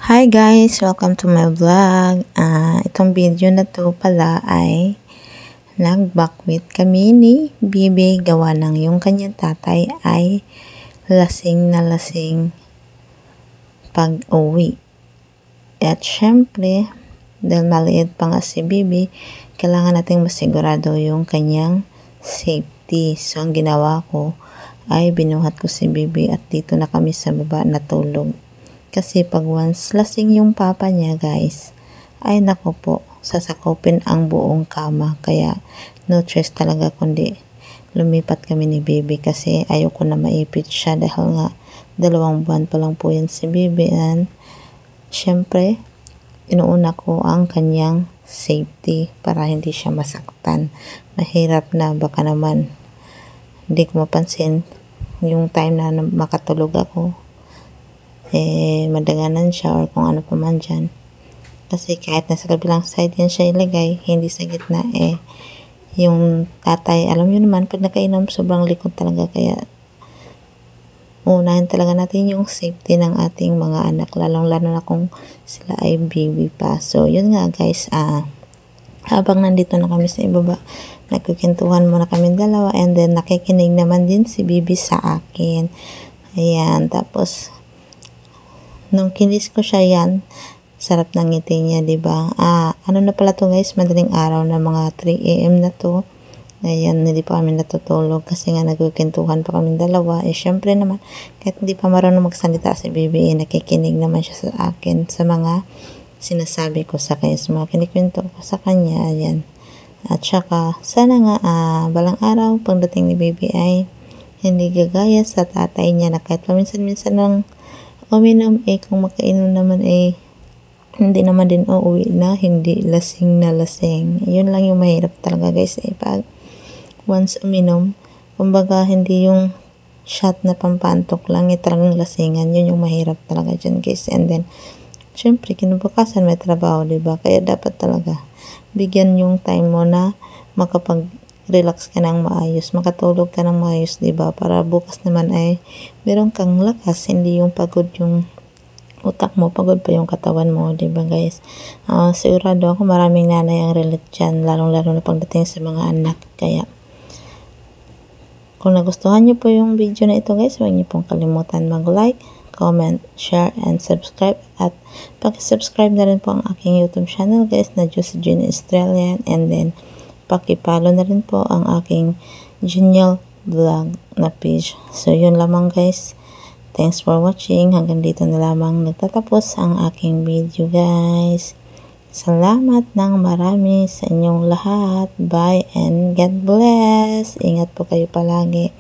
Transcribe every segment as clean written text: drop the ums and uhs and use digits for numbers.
Hi guys! Welcome to my vlog. Itong video na to pala ay nagbakwit kami ni Bibi gawa ng yung kanyang tatay ay lasing na lasing pag-uwi. At syempre, dahil maliit pa nga si Bibi, kailangan nating masigurado yung kanyang safety. So, ang ginawa ko ay binuhat ko si Bibi at dito na kami sa baba natulog. Kasi pag once lasing yung papa niya guys, ay nako po, sasakopin ang buong kama. Kaya no choice talaga kundi lumipat kami ni Bibi kasi ayoko na maipit siya dahil nga 2 buwan pa lang po yan si Bibi. And syempre, inuuna ko ang kanyang safety para hindi siya masaktan. Mahirap na baka naman hindi ko mapansin yung time na makatulog ako, madaganan siya or kung ano pa man dyan. Kasi kahit nasa kabilang side yan siya ilagay, hindi sa gitna, yung tatay, alam nyo naman, pag nakainom, sobrang likod talaga. Kaya, unahin talaga natin yung safety ng ating mga anak, lalong-lalo na kung sila ay baby pa. So, yun nga guys, habang nandito na kami sa ibaba, nagkukintuhan muna kami dalawa, and then nakikinig naman din si Bibi sa akin. Ayan, tapos nung kinis ko siya yan, sarap ng ngiti niya, diba? Ano na pala to guys, madaling araw na mga 3 AM na to. Ayan, hindi pa kami natutulog kasi nga nagkukintuhan pa kami dalawa. Syempre naman, kahit hindi pa marunong magsalita si Bibi, nakikinig naman siya sa akin sa mga sinasabi ko sa kanya, sa mga kinikwento ko sa kanya. Ayan. At saka, sana nga, balang araw, pagdating ni Bibi ay hindi gagaya sa tatay niya na kahit paminsan-minsan lang uminom, kung makainom naman hindi naman din uuwi na hindi lasing na lasing. Yun lang yung mahirap talaga guys, pag once uminom, kumbaga hindi yung shot na pampantok lang, talagang lasingan. Yun yung mahirap talaga dyan guys. And then syempre kinabukasan may trabaho, diba? Kaya dapat talaga bigyan yung time mo na makapag-relax ka ng maayos, makatulog ka ng maayos, diba? Para bukas naman ay meron kang lakas, hindi yung pagod yung utak mo, pagod pa yung katawan mo, diba guys? Sigurado ako maraming nanay ang relate dyan, lalong-lalo na pagdating sa mga anak. Kaya kung nagustuhan nyo po yung video na ito guys, huwag nyo pong kalimutan mag-like, comment, share, and subscribe. At pag-subscribe na rin po ang aking YouTube channel guys na Juicy June Australian. And then paki-follow na rin po ang aking Genial Vlog na page. So yun lamang guys. Thanks for watching. Hanggang dito na lamang nagtatapos ang aking video guys. Salamat ng marami sa inyong lahat. Bye and God bless. Ingat po kayo palagi.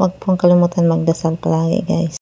Huwag pong kalimutan magdasal palagi guys.